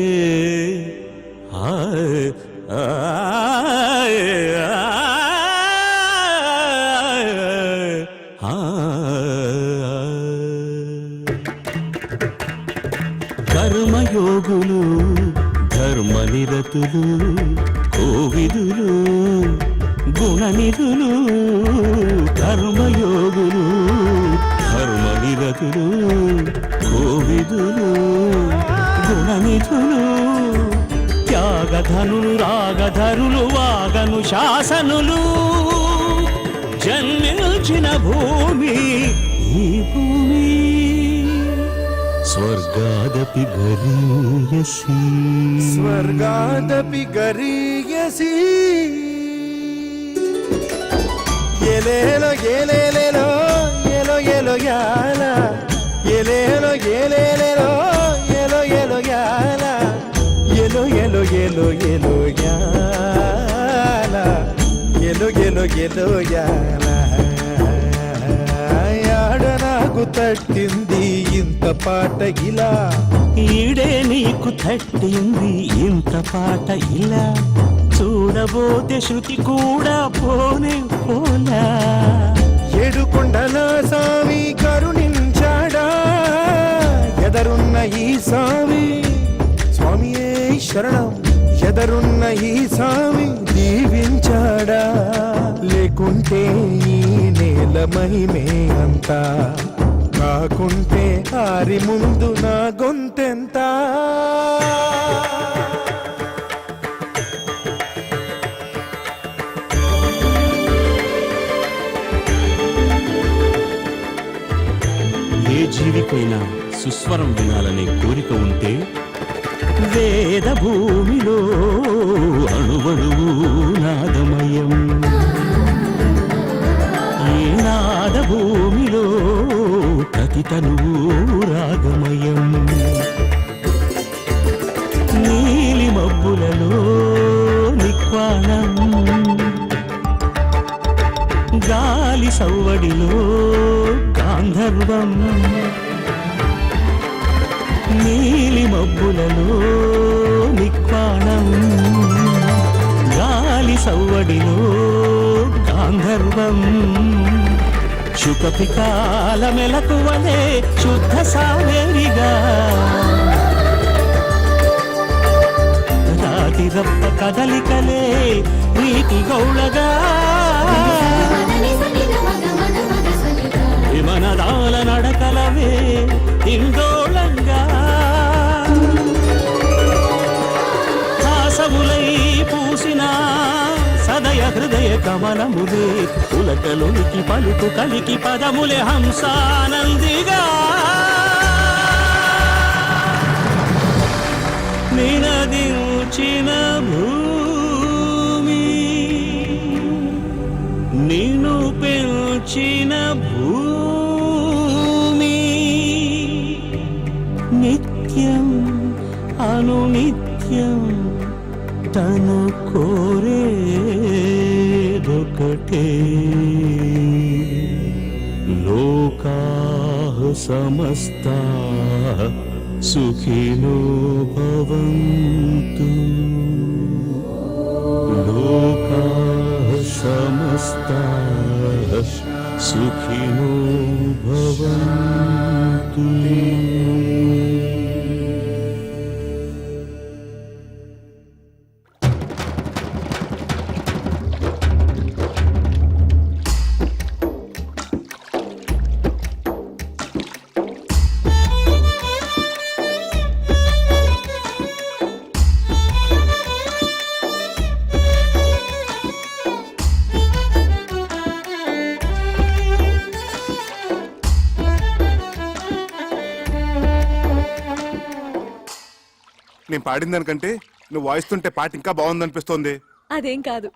కర్మయోగులు ధర్మనిరతులు కోవిదులు గుణనిధులు కర్మయోగులు ధర్మనిరతులు కోవిదులు గుణనిధులు త్యాగధనులు రాగధరులు వాగను శాసనులు జన్మించిన భూమి ఈ భూమి స్వర్గాదపి గరీయసి స్వర్గాదపి గరీయసి ఎలేలో ఎలేలేలో ఎలో ఎలో యాల ఎలేలో ఎలేలేలో ఎలో ఎలో యాల ఎలో ఎలో ఎలో ఎలో యాల ఎలో ఎలో ఎలో యాల ఆడ నాకు తట్టింది ఇంత పాట ఇలా ఈడే నీకు తట్టింది ఇంత పాట ఇలా చూడబోతే శృతి కూడా పోనే పోలా ఏడుకొండల స్వామి కరుణించాడా ఎదరున్న ఈ స్వామి స్వామియే శరణం ఎదరున్న ఈ స్వామి దీవించాడా లేకుంటే ఈ నేల మహిమే అంతా కాకుంటే ఆరి ముందు నా గొంతెంత ఏ జీవికైనా సుస్వరం వినాలనే కోరిక ఉంటే వేద భూమిలో అణువణువు నాదమయం ఈ నాద భూమిలో ప్రతి తనువు రాగమయం నీలి మబ్బులలో నిక్వాణం గాలి సవ్వడిలో గాంధర్వం నీలి మబ్బులలో నిక్వాణం గాలి సవ్వడిలో గాంధర్వం శుకపికాల మెలకువలే శుద్ధ సావేరిగా రాతి రప్ప కదలికలే నీటి గౌళగా విమనదాల నడకలవే ఇందోళంగా హాసములై పూసిన సదయ హృదయ కమలములే పులకలునికి పలుకు కలికి పదములే హంసానందిగా నినదించిన భూమి నిన్ను పెంచిన భూమి నిత్యం అనునిత్యం తను కోరేదొకటే లోకాః సమస్తాః సుఖినో భవంతు లోకాః సమస్తాః సుఖినో భవంతు నేను పాడిన దానికంటే నువ్వు వాయిస్తుంటే పాట ఇంకా బాగుందనిపిస్తోంది. అదేం కాదు,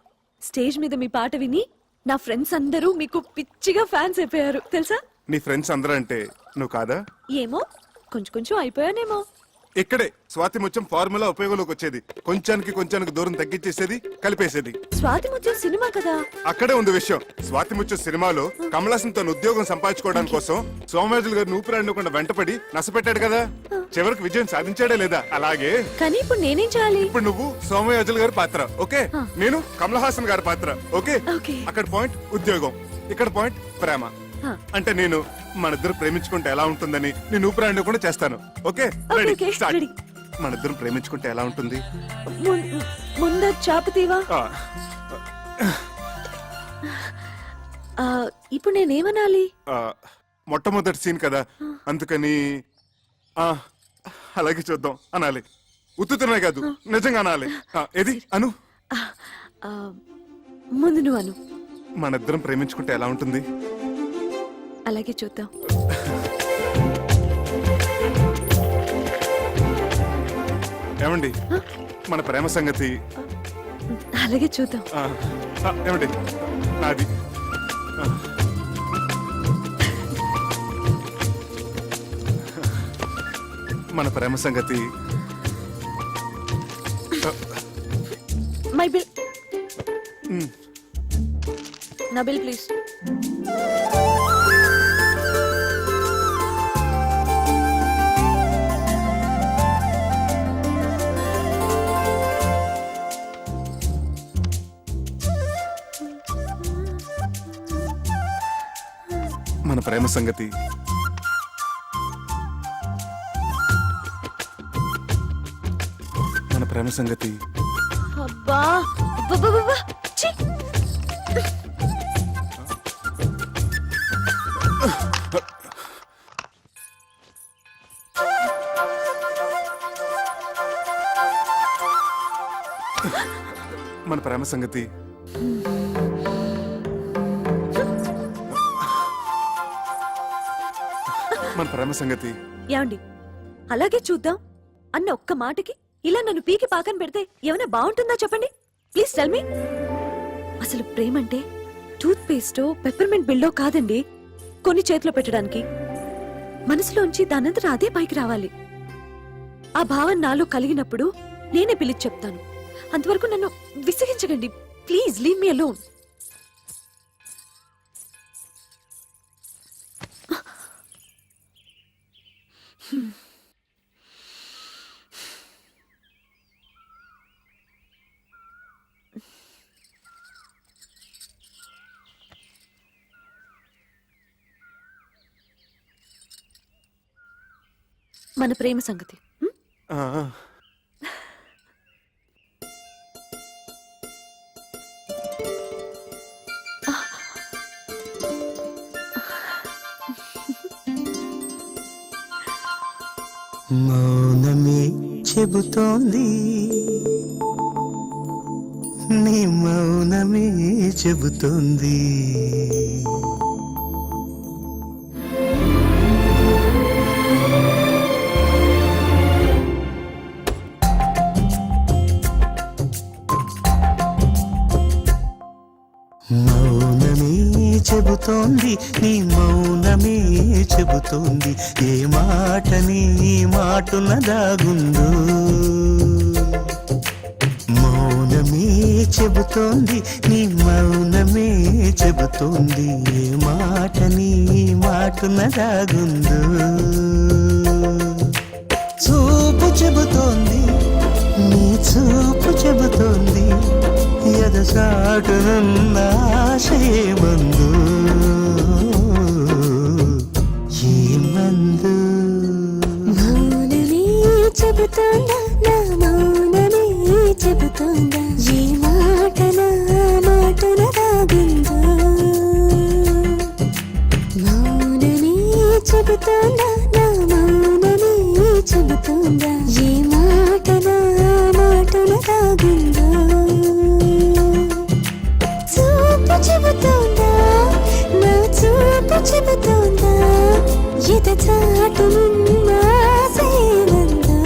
స్టేజ్ మీద మీ పాట విని నా ఫ్రెండ్స్ అందరూ మీకు పిచ్చిగా ఫ్యాన్స్ అయిపోయారు తెలుసా. నీ ఫ్రెండ్స్ అందరూ అంటే నువ్వు కాదా? ఏమో కొంచెం కొంచెం అయిపోయానేమో. ఇక్కడే స్వాతి ముత్యం ఫార్ములా ఉపయోగంలోకి వచ్చేది. కొంచానికి దూరం తగ్గించేసేది, కలిపేసేది. స్వాతి ముత్యం సినిమా కదా. అక్కడే ఉంది విషయం. స్వాతి ముత్యం సినిమాలో కమలాసన్ తన ఉద్యోగం సంపాదించుకోవడానికి కోసం సోమరాజులు గారిని ఊపిరాడకుండా వెంటపడి నష్టపెట్టాడు కదా. చివరికి విజయం సాధించాడే లేదా? అలాగే కానీ ఇప్పుడు నేనేం చేయాలి? ఇప్పుడు నువ్వు సోమయాజులు గారి పాత్ర, ఓకే? నేను కమల్ హాసన్ గారి పాత్ర, ఓకే? ఓకే. అక్కడ పాయింట్ ఉద్యోగం, ఇక్కడ పాయింట్ ప్రేమ. అంటే నేను మనిద్దరు ప్రేమించుకుంటే ఎలా ఉంటుందని నేను ఊపిరాడిని కూడా చేస్తాను, okay? Ready, okay, start. Ready. మనిద్దరం ప్రేమించుకుంటే ఎలా ఉంటుంది? ముందు చాపతీవా. ఆ, ఇప్పుడు నేనేమనాలి? మొట్టమొదటి సీన్ కదా, అందుకని అలాగే చూద్దాం అనాలి. ఉత్తుతున్నాయి కాదు, నిజంగా అనాలి. ఏది అను. ముందు నువ్వు అను. మనిద్దరం ప్రేమించుకుంటే ఎలా ఉంటుంది? అలాగే చూద్దాం. ఏమండి మన ప్రేమ సంగతి? అలాగే చూద్దాం. ఏమండి నాది? మన ప్రేమ సంగతి? My bill. నా బిల్ ప్లీజ్. మన ప్రేమ సంగతి? మన ప్రేమ సంగతి? అబ్బా అబ్బబ్బబ్బబ్బా, ఛీ! మన ప్రేమ సంగతి? మన ప్రేమ సంగతి? ఏమండి అలాగే చూద్దాం అన్న ఒక్క మాటకి ఇలా నన్ను పీకి పాకన పెడితే ఏమైనా బాగుంటుందా చెప్పండి ప్లీజ్ టెల్ మీ. అసలు ప్రేమ అంటే టూత్ పేస్టో పెప్పర్మెంట్ బిల్లో కాదండి, కొన్ని చేతిలో పెట్టడానికి. మనసులోంచి దానంతట అదే పైకి రావాలి. ఆ భావన నాలో కలిగినప్పుడు నేనే పిలిచి చెప్తాను. అంతవరకు నన్ను విసిగించకండి ప్లీజ్, లీవ్ మీ అలోన్. మన ప్రేమ సంగతి. మౌనమే చెబుతోంది, నీ మౌనమే చెబుతోంది. మౌనమే చెబుతోంది, నీ మౌనమే చెబుతోంది. ఏ మాట నీ మాటున దాగుందో. మౌనమే చెబుతోంది, నీ మౌనమే చెబుతోంది. ఏ మాట నీ మాటున దాగుందో. చూపు చెబుతోంది, నీ చూపు చెబుతోంది. ఎదసాటునున్న ఆశయమందు ఏమందు. మౌనమే చెబుతోందా, నా మౌనమే చెబుతోందా. ఏ మాట నా మాటన దాగుందో. మౌనమే చెబుతోందా, నా మౌనమే చెబుతోందా. ఏ మాట నా మాటన దాగుందో. చెబుతోందా, నా చూపు చెబుతోందా. ఎద చాటునున్న ఆశయమందో.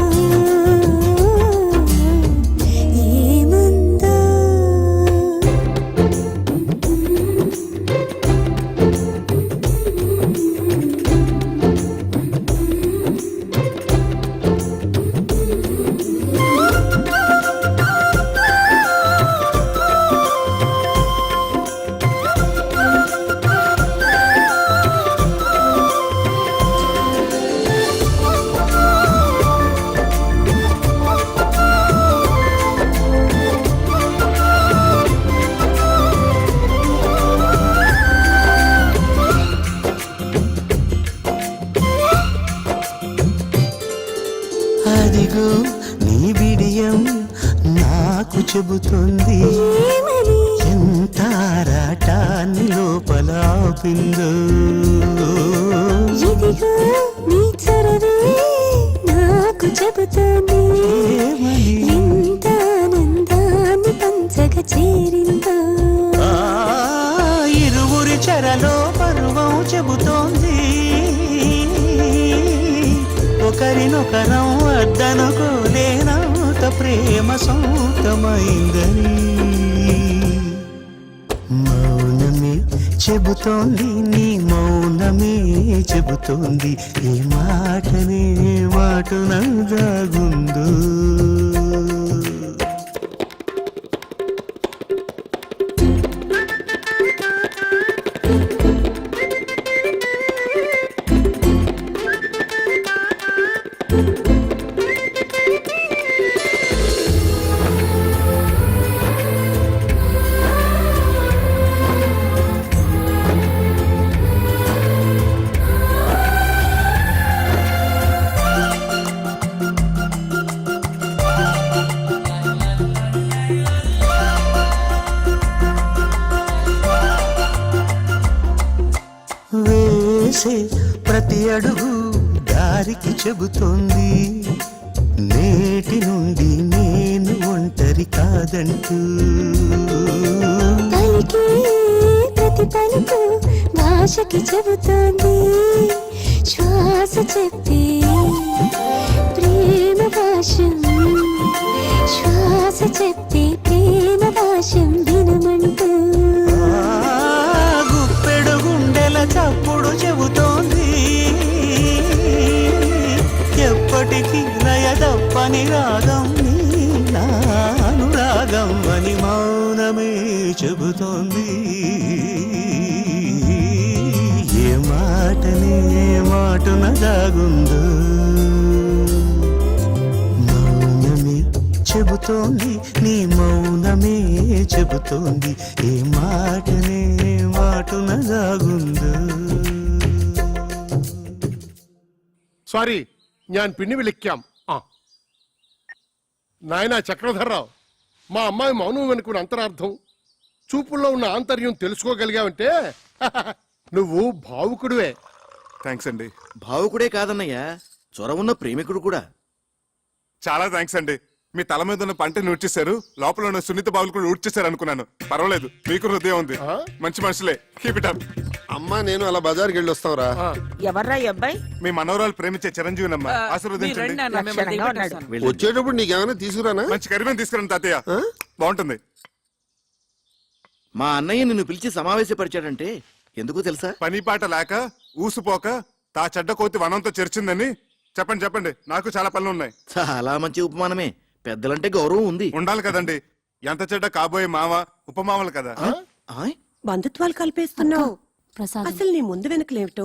ఇదిగో నీ బిడియం నాకు చెబుతుంది ఎంత ఆరాటాన్ని లోపల ఆపిందో. ఇదిగో నీ చొరవే నాకు చెబుతోంది ఎంత ఆనందాన్ని పంచగ చేరిందో. ఇరువురి చెరలో పర్వం చెబుతోంది ఒకరినొకరం అద్దనుకోలేనంత ప్రేమ సొంతమైందని. మౌనమే చెబుతోంది నీ మౌనమే చెబుతోంది ఈ మాటనే మాటున దాగుందో. వేసే ప్రతి అడుగు దారికి చెబుతోంది నేటి నుండి నేను ఒంటరి కాదంటూ. పలికే ప్రతి పలుకు భాషకి చెబుతోంది శ్వాస చెప్పే ప్రేమ భాషం. శ్వాస చెప్పే ప్రేమ భాషం వినమంటూ. గుప్పెడు గుండెల చప్పుడు చెబుతోంది ఎప్పటికీ లయదప్పని రాగం నీ నానురాగం అని మౌనమే చెబుతోంది. ఏ మాటనే మాటున దాగుందో. మౌనమే చెబుతోంది నీ మౌనమే చెబుతోంది ఏ మాటనే మాటున దాగుందో. సారీ ഞാൻ പിന്നെ വിളിക്കാം. నాయనా చక్రధర్రావు, మా అమ్మాయి మౌనం వెనుకున్న అంతరార్థం, చూపుల్లో ఉన్న ఆంతర్యం తెలుసుకోగలిగావంటే నువ్వు భావుకుడివే. థ్యాంక్స్ అండి. భావుకుడే కాదన్నయ్యా, చొరవున్న ప్రేమికుడు కూడా. చాలా థ్యాంక్స్ అండి. మీ తల మీద ఉన్న పంటని ఊడ్చేశారు, లోపల ఉన్న సున్నిత బావులు కూడా ఊడ్చేశారు అనుకున్నాను. పర్వాలేదు, మీకు హృదయం ఉంది. మంచి మనుషులే. Keep it up. అమ్మా నేను అలా బజార్కి వెళ్ళి వస్తావురా. ఎవర్రా ఈ అబ్బాయి? మీ మనోరాలు ప్రేమించే చిరంజీవినమ్మా, ఆశీర్వదించండి. వచ్చేటప్పుడు నీకేమైనా తీసుకురానా? మంచి కరివేం తీసుకురండి తాతయ్య, బాగుంటుంది. మా అన్నయ్య నిన్ను పిలిచి సమావేశపరిచాడంటే ఎందుకు తెలుసా? పని పాట లేక ఊసుపోక తా చెడ్డ కోతి వనంతో చెరిచిందని చెప్పండి. చెప్పండి, నాకు చాలా పనులు ఉన్నాయి. చాలా మంచి ఉపమానమే. పెద్దలంటే గౌరవం ఉంది, ఉండాలి కదండి. ఎంత చెడ్డ కాబోయే మావ ఉపమామలు కదా. బంధుత్వాలు కలిపేస్తున్నావు. అసలు నీ ముందు వెనుకలేమిటో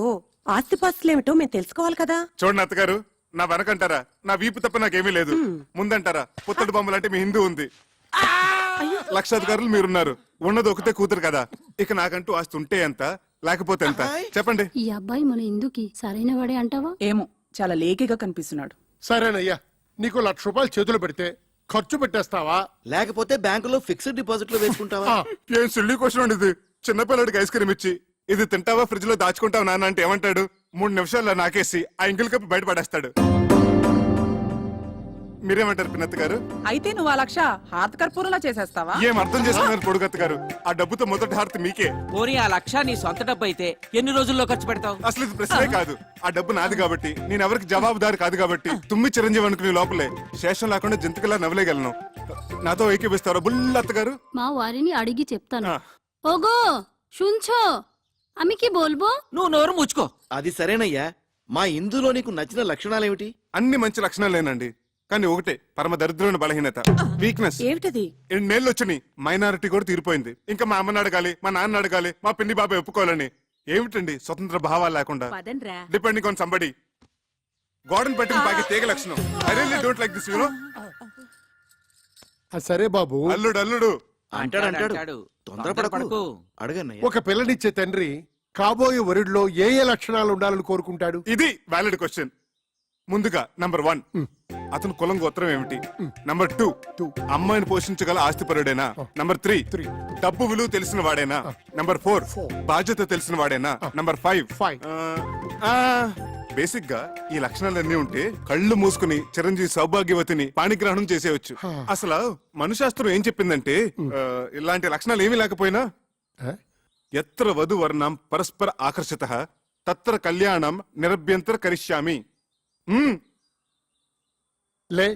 ఆస్తిపాస్తులేమిటో మేము తెలుసుకోవాలి కదా. చూడండి అత్తగారు, నా వెనకంటారా నా వీపు తప్ప నాకేమీ లేదు, ముందంటారా పుత్తడి బొమ్మలంటే మీ హిందూ ఉంది, లక్షాధికారులు మీరున్నారు, ఉన్నది ఒకటే కూతురు కదా. ఇక నాకంటూ ఆస్తి ఉంటే ఎంత లేకపోతే ఎంత చెప్పండి. ఈ అబ్బాయి మన ఇందుకి సరైన వాడే అంటావా? ఏమో, చాలా లేకిగా కనిపిస్తున్నాడు. సరేనయ్యా, నీకు 1,00,000 రూపాయలు చేతులు పెడితే ఖర్చు పెట్టేస్తావా? లేకపోతే బ్యాంకులో ఫిక్స్డ్ డిపాజిట్ లో వేసుకుంటావా? ఏం సిల్లీ క్వశ్చన్ అండి ఇది. చిన్నపిల్లడికి ఐస్ క్రీమ్ ఇచ్చి ఇది తింటావా ఫ్రిడ్జ్ లో దాచుకుంటావా నాన్న అంటే ఏమంటాడు? 3 నిమిషాల్లో నాకేసి ఆ ఇంగిల్ కప్పు బయటపడేస్తాడు. మీరేమంటారు పిన్నత్త గారు? అయితే నువ్వు 1,00,000 హారత కర్పూరంలా చేసేస్తావా? ఏం అర్థం చేసుకున్నారు పొడుగత్త గారు? ఆ డబ్బుతో మొదటి హారతి మీకే. పోనీ ఆ 1,00,000 నీ సొంత డబ్బు అయితే ఎన్ని రోజుల్లో ఖర్చు పెడతావు? అసలు ఇది ప్రశ్నే కాదు. ఆ డబ్బు నాది కాబట్టి, నేను ఎవరికి జవాబుదారు కాదు కాబట్టి, తుమ్మి చిరంజీవి అనుకునే లోపలే శేషం లేకుండా జంతుకలా నవ్వలేగలను. నాతో ఏకీపిస్తారా బుల్లత్త గారు? మా వారిని అడిగి చెప్తాను. ఓగో শুনছো, আমি কি বলবো? నువ్వు నోరు ముచ్చుకో. అది సరేనయ్యా, మా ఇందులో నీకు నచ్చిన లక్షణాలేమిటి? అన్ని మంచి లక్షణాలేనండి, కానీ ఒకటే పరమ దరిద్రమైన బలహీనత, వీక్నెస్. ఏమిటది? 2 నెలలు వచ్చినాయి, మైనారిటీ కూడా తీరిపోయింది. ఇంకా మా అమ్మని అడగాలి, మా నాన్న అడగాలి, మా పిన్ని బాబాయ్ ఒప్పుకోవాలని. ఏమిటండి స్వతంత్ర భావాలు లేకుండా డిపెండింగ్ ఆన్ సంబడి. గోడను పట్టిన బాగా తీగ లక్షణం. I really don't like this, you know. సరే బాబు, అల్లుడు అంటాడు. తొందరపడకు, అడగన్నయ్య. ఒక పిల్లనిచ్చే తండ్రి కాబోయే వరుడిలో ఏ ఏ లక్షణాలు ఉండాలని కోరుకుంటాడు? ఇది వ్యాలిడ్ క్వశ్చన్. ముందుగా నంబర్ 1, అతని కులం గోత్రం ఏమిటి? నంబర్ 2 అమ్మాయిని పోషించగల ఆస్తిపరుడేనా? నంబర్ 3 డబ్బు విలువ తెలిసిన వాడేనా? నంబర్ 4 బాధ్యత తెలిసిన వాడేనా? నంబర్ 5 బేసిక్ గా ఈ లక్షణాలన్నీ ఉంటే కళ్ళు మూసుకుని చిరంజీవి సౌభాగ్యవతిని పాణిగ్రహణం చేసేయచ్చు. అసలు మనుశాస్త్రం ఏం చెప్పిందంటే ఇలాంటి లక్షణాలు ఏమీ లేకపోయినా ఎత్ర వధు వర్ణం పరస్పర ఆకర్షిత తత్ర కళ్యాణం నిరభ్యంతర కరిష్యామి. లే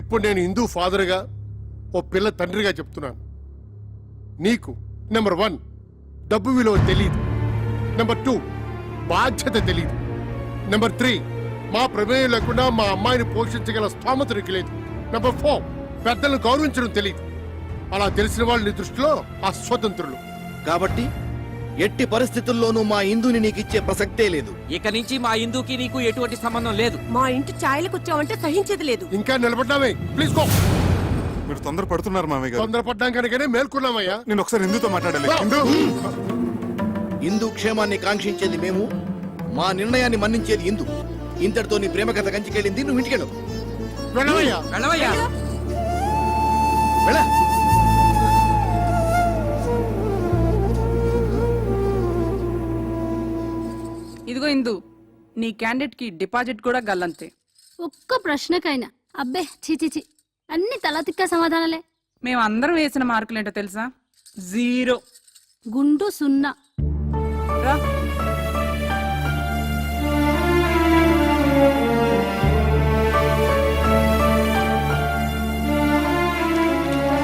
ఇప్పుడు నేను హిందూ ఫాదర్గా ఓ పిల్ల తండ్రిగా చెప్తున్నాను. నీకు నెంబర్ 1 డబ్బు విలువ తెలియదు. నెంబర్ 2 బాధ్యత తెలియదు. నెంబర్ 3 మా ప్రమేయం లేకుండా మా అమ్మాయిని పోషించగల స్థోమత నీకు లేదు. నెంబర్ 4 పెద్దలను గౌరవించడం తెలియదు. అలా తెలిసిన వాళ్ళు నీ దృష్టిలో అస్వతంత్రులు. కాబట్టి ఎట్టి పరిస్థితుల్లోనూ మా ఇందుని నీకు ఇచ్చే ప్రసక్తే లేదు. ఇక నుంచి మా ఇందుకి నీకు ఎటువంటి సంబంధం లేదు. మా ఇంటి ఛాయలకు వచ్చావంటే సహించేది లేదు. ఇంకా నిలబడ్డామే, ప్లీజ్ గో. మీరు తొందర పడుతున్నారు మామయ్య గారు. తొందరపడ్డాం కనుకనే మేల్కొన్నామయ్యా. నేను ఒకసారి హిందూతో మాట్లాడాలి. హిందూ హిందూ క్షేమాన్ని కాంక్షించేది మేము, మా నిర్ణయాన్ని మన్నించేది ఇందు. ఇంతటితో నీ ప్రేమ కథ కంచికెళ్ళింది, నువ్వు ఇంటికెళ్ళు. వెళ్ళవయ్యా. వెళ్ళవయ్యా. వెళ్ళ. ఇదిగో ఇందు, నీ క్యాండిడేట్ కి డిపాజిట్ కూడా గల్లంతే. ఒక్క ప్రశ్నకైనా అబ్బే చిచిచి అన్ని తలతిక్క సమాధానాలే. మేమందరం వేసిన మార్కులేంటో తెలుసా? 0. గుండు 0. రా